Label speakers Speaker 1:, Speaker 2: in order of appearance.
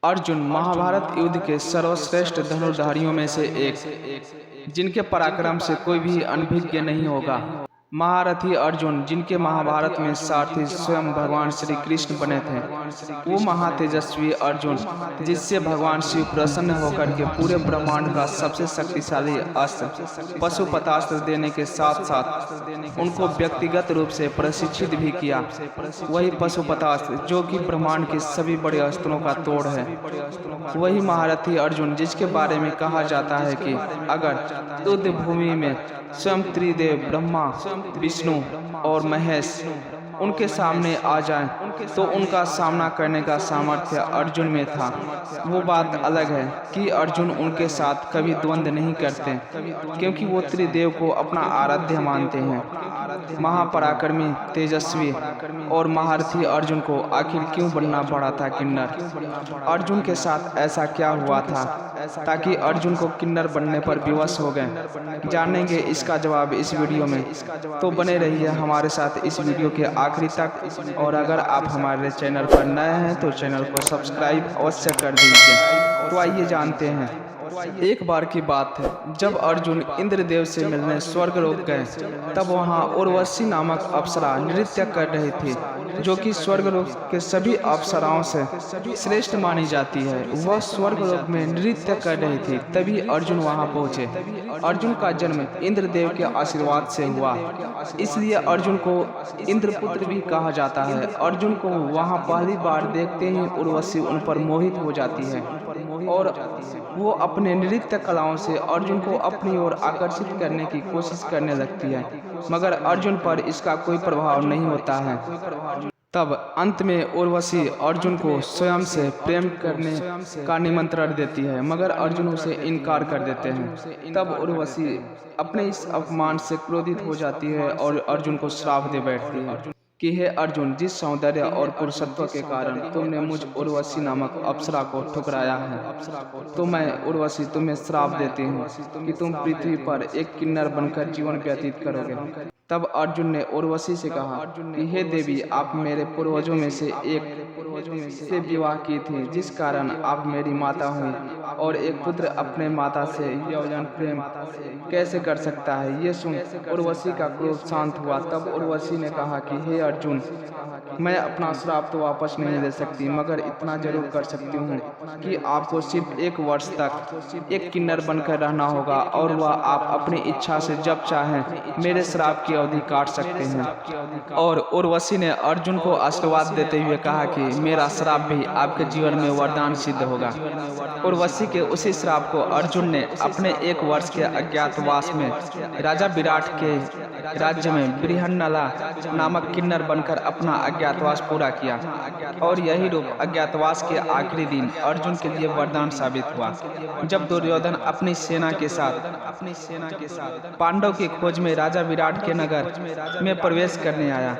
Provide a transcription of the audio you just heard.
Speaker 1: अर्जुन महाभारत युद्ध के सर्वश्रेष्ठ धनुर्धारियों में से एक, जिनके पराक्रम से कोई भी अनभिज्ञ नहीं होगा। महारथी अर्जुन, जिनके महाभारत में सारथी स्वयं भगवान श्री कृष्ण बने थे। वो महातेजस्वी अर्जुन, जिससे भगवान शिव प्रसन्न होकर के पूरे ब्रह्मांड का सबसे शक्तिशाली अस्त्र पशुपतास्त्र देने के साथ साथ उनको व्यक्तिगत रूप से प्रशिक्षित भी किया। वही पशुपतास्त्र जो कि ब्रह्मांड के सभी बड़े अस्त्रों का तोड़ है। वही महारथी अर्जुन, जिसके बारे में कहा जाता है कि अगर युद्ध भूमि में स्वयं त्रिदेव ब्रह्मा, विष्णु और महेश उनके सामने आ जाएं, तो उनका सामना करने का सामर्थ्य अर्जुन में था। वो बात अलग है कि अर्जुन उनके साथ कभी द्वंद्व नहीं करते, क्योंकि वो त्रिदेव को अपना आराध्य मानते हैं। महापराक्रमी, तेजस्वी और महारथी अर्जुन को आखिर क्यों बनना पड़ा था किन्नर? अर्जुन के साथ ऐसा क्या हुआ था ताकि अर्जुन को किन्नर बनने पर विवश हो गए? जानेंगे इसका जवाब इस वीडियो में, तो बने रहिए हमारे साथ इस वीडियो के आखिरी तक। और अगर आप हमारे चैनल पर नए हैं तो चैनल को सब्सक्राइब अवश्य कर दीजिए। तो आइए जानते हैं। एक बार की बात है, जब अर्जुन इंद्रदेव से मिलने स्वर्गलोक गए, तब वहां उर्वशी नामक अप्सरा नृत्य कर रही थी, जो कि स्वर्गलोक के सभी अप्सराओं से श्रेष्ठ मानी जाती है। वह स्वर्गलोक में नृत्य कर रही थी, तभी अर्जुन वहां पहुंचे। अर्जुन का जन्म इंद्रदेव के आशीर्वाद से हुआ, इसलिए अर्जुन को इंद्रपुत्र भी कहा जाता है। अर्जुन को वहां पहली बार देखते ही उर्वशी उन पर मोहित हो जाती है और वो अपने नृत्य कलाओं से अर्जुन को अपनी ओर आकर्षित करने की कोशिश करने लगती है, मगर अर्जुन पर इसका कोई प्रभाव नहीं होता है। तब अंत में उर्वशी अर्जुन को स्वयं से प्रेम करने का निमंत्रण देती है, मगर अर्जुन उसे इनकार कर देते हैं। तब उर्वशी अपने इस अपमान से क्रोधित हो जाती है और अर्जुन को श्राप दे बैठती है कि हे अर्जुन, जिस सौंदर्य और पुरुषत्व के कारण तुमने मुझ उर्वशी नामक अप्सरा को ठुकराया है, तो मैं उर्वशी तुम्हें श्राप देती हूँ कि तुम पृथ्वी पर एक किन्नर बनकर जीवन व्यतीत करोगे। तब अर्जुन ने उर्वशी से कहा कि हे देवी, आप मेरे पूर्वजों में से एक से विवाह की थी, जिस कारण आप मेरी माता हुई, और एक पुत्र अपने माता से यौवन प्रेम कैसे कर सकता है? ये सुन उर्वशी का क्रोध शांत हुआ। तब उर्वशी ने कहा कि हे अर्जुन, मैं अपना श्राप तो वापस नहीं ले सकती, मगर इतना जरूर कर सकती हूँ कि आपको सिर्फ 1 वर्ष तक एक किन्नर बनकर रहना होगा, और वह आप अपनी इच्छा से जब चाहें मेरे श्राप की अवधि काट सकते हैं। और उर्वशी ने अर्जुन को आशीर्वाद देते हुए कहा कि मेरा श्राप भी आपके जीवन में वरदान सिद्ध होगा। उर्वशी के उसी श्राप को अर्जुन ने अपने 1 वर्ष के अज्ञातवास में राजा विराट के राज्य में बृहन्नला नामक किन्नर बनकर अपना अज्ञातवास पूरा किया। और यही रूप अज्ञातवास के आखिरी दिन अर्जुन के लिए वरदान साबित हुआ, जब दुर्योधन अपनी सेना के साथ पांडव की खोज में राजा विराट के नगर में प्रवेश करने आया।